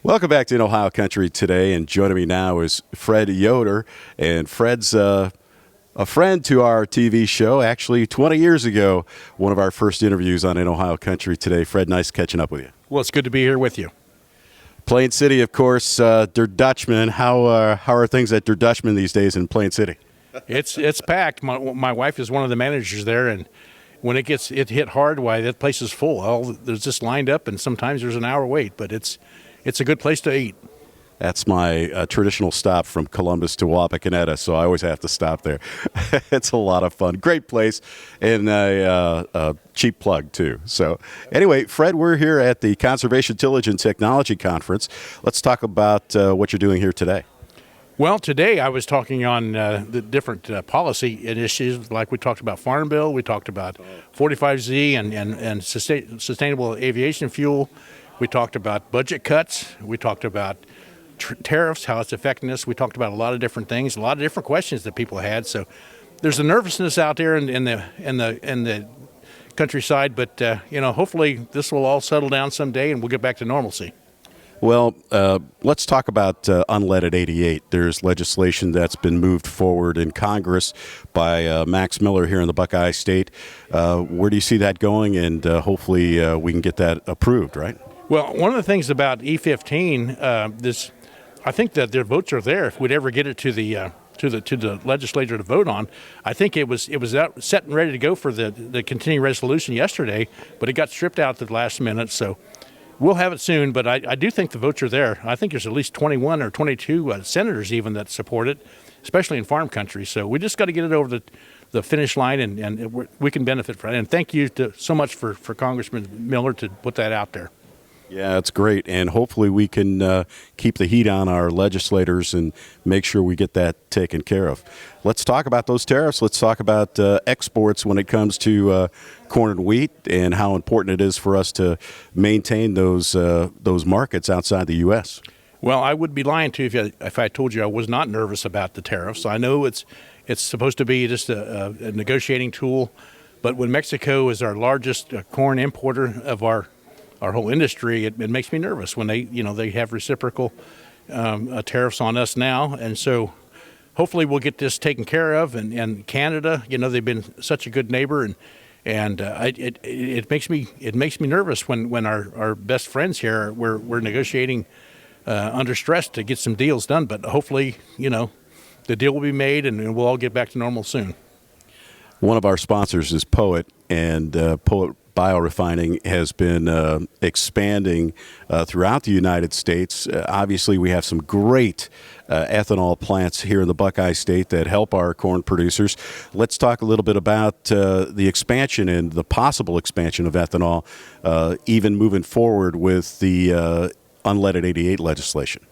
Welcome back to In Ohio Country today, and joining me now is Fred Yoder, and Fred's a friend to our TV show. Actually, 20 years ago, one of our first interviews on In Ohio Country today. Fred, nice catching up with you. Well, it's good to be here with you. Plain City, of course, Der Dutchman. How are things at Der Dutchman these days in Plain City? It's packed. My wife is one of the managers there, and when it hit hard, why that place is full. There's just lined up, and sometimes there's an hour wait, but it's a good place to eat. That's my traditional stop from Columbus to Wapakoneta, so I always have to stop there. It's a lot of fun. Great place, and a cheap plug, too. So anyway, Fred, we're here at the Conservation Tillage and Technology Conference. Let's talk about what you're doing here today. Well, today I was talking on the different policy initiatives, like we talked about Farm Bill, we talked about 45Z and sustainable aviation fuel. We talked about budget cuts. We talked about tariffs, how it's affecting us. We talked about a lot of different things, a lot of different questions that people had. So there's a nervousness out there in the countryside, but hopefully this will all settle down someday and we'll get back to normalcy. Well, let's talk about unleaded 88. There's legislation that's been moved forward in Congress by Max Miller here in the Buckeye State. Where do you see that going? And hopefully we can get that approved, right? Well, one of the things about E15, I think that their votes are there. If we'd ever get it to the legislature to vote on, I think it was out, set and ready to go for the continuing resolution yesterday, but it got stripped out at the last minute. So we'll have it soon. But I do think the votes are there. I think there's at least 21 or 22 senators even that support it, especially in farm country. So we just got to get it over the finish line, and we can benefit from it. And thank you so much for Congressman Miller to put that out there. Yeah, it's great, and hopefully we can keep the heat on our legislators and make sure we get that taken care of. Let's talk about those tariffs. Let's talk about exports when it comes to corn and wheat and how important it is for us to maintain those markets outside the U.S. Well, I would be lying to you if I told you I was not nervous about the tariffs. I know it's supposed to be just a negotiating tool, but when Mexico is our largest corn importer of our whole industry, it makes me nervous when they have reciprocal tariffs on us now. And so hopefully we'll get this taken care of. And Canada, they've been such a good neighbor, and it makes me nervous when our best friends here, we're negotiating under stress to get some deals done. But hopefully, the deal will be made and we'll all get back to normal soon. One of our sponsors is Poet, and Poet biorefining has been expanding throughout the United States. Obviously, we have some great ethanol plants here in the Buckeye State that help our corn producers. Let's talk a little bit about the expansion and the possible expansion of ethanol, even moving forward with the unleaded 88 legislation.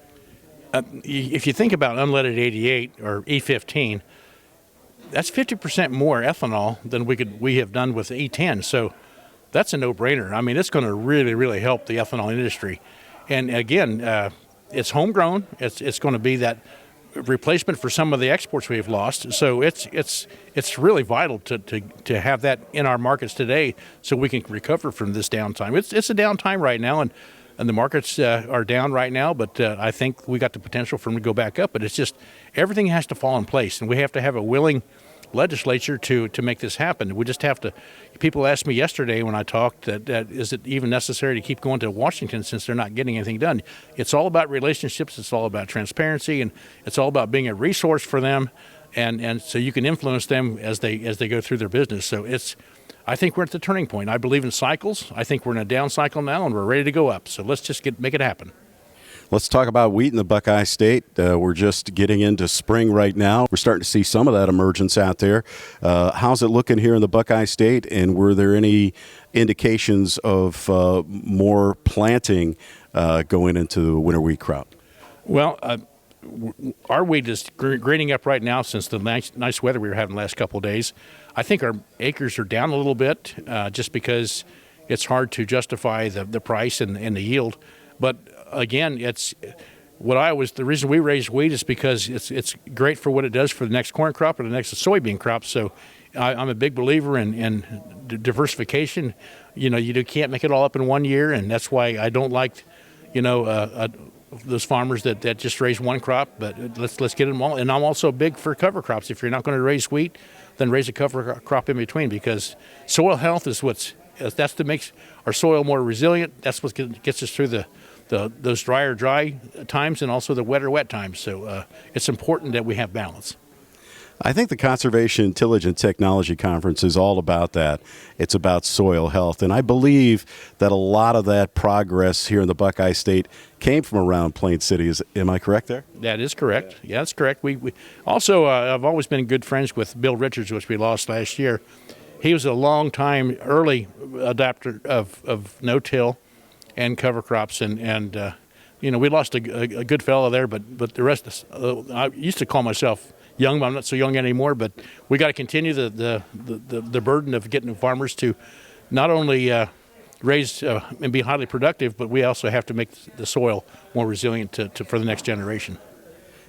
If you think about unleaded 88 or E15, that's 50% more ethanol than we have done with E10. So that's a no-brainer. I mean, it's going to really, really help the ethanol industry. And again, it's homegrown. It's going to be that replacement for some of the exports we've lost. So it's really vital to have that in our markets today, so we can recover from this downtime. It's a downtime right now, and the markets are down right now. But I think we got the potential for them to go back up. But it's just everything has to fall in place, and we have to have a willing legislature to make this happen. We just have to. People asked me yesterday when I talked that is it even necessary to keep going to Washington since they're not getting anything done. It's all about relationships. It's all about transparency, and it's all about being a resource for them, and so you can influence them as they go through their business. So I think we're at the turning point. I believe in cycles. I think we're in a down cycle now, and we're ready to go up. So let's just make it happen. Let's talk about wheat in the Buckeye State. We're just getting into spring right now. We're starting to see some of that emergence out there. How's it looking here in the Buckeye State, and were there any indications of more planting going into the winter wheat crop? Well, our wheat is grading up right now since the nice weather we were having the last couple of days. I think our acres are down a little bit just because it's hard to justify the price and the yield. But again, the reason we raise wheat is because it's great for what it does for the next corn crop or the next soybean crop. So I'm a big believer in diversification. You can't make it all up in one year, and that's why I don't like, those farmers that just raise one crop, but let's get them all. And I'm also big for cover crops. If you're not going to raise wheat, then raise a cover crop in between, because soil health is that's what makes our soil more resilient. That's what gets us through those dry times and also the wet times. So it's important that we have balance. I think the Conservation Tillage and Technology Conference is all about that. It's about soil health. And I believe that a lot of that progress here in the Buckeye State came from around Plain City. Am I correct there? That is correct. Yeah, that's correct. We also, I've always been good friends with Bill Richards, which we lost last year. He was a long-time early adapter of no-till and cover crops. And we lost a good fellow there, but the rest of I used to call myself young, but I'm not so young anymore. But we got to continue the burden of getting farmers to not only raise and be highly productive, but we also have to make the soil more resilient for the next generation.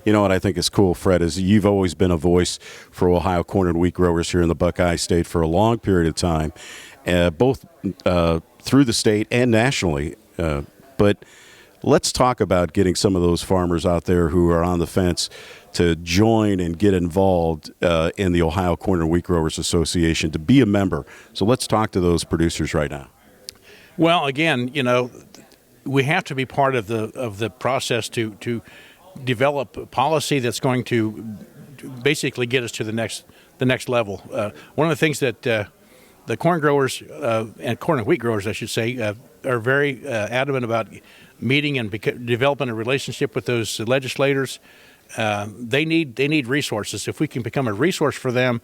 You know what I think is cool, Fred, is you've always been a voice for Ohio corn and wheat growers here in the Buckeye State for a long period of time, both through the state and nationally. But let's talk about getting some of those farmers out there who are on the fence to join and get involved in the Ohio Corn and Wheat Growers Association, to be a member. So let's talk to those producers right now. Well, again, we have to be part of the process to develop a policy that's going to basically get us to the next level. One of the things that the corn growers and corn and wheat growers, I should say, are very adamant about meeting and developing a relationship with those legislators. They need resources. If we can become a resource for them,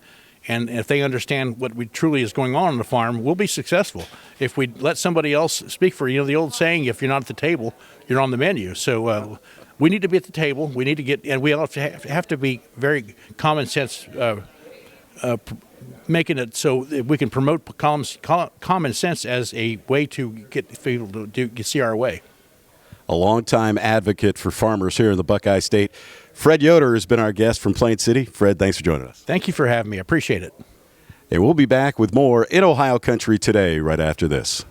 and if they understand what truly is going on the farm, we'll be successful. If we let somebody else speak for, the old saying, if you're not at the table, you're on the menu. So we need to be at the table. We need to get, and we have to be very common sense, making it so that we can promote common sense as a way to get people to see our way. A longtime advocate for farmers here in the Buckeye State, Fred Yoder has been our guest from Plain City. Fred, thanks for joining us. Thank you for having me. I appreciate it. And we'll be back with more in Ohio Country Today right after this.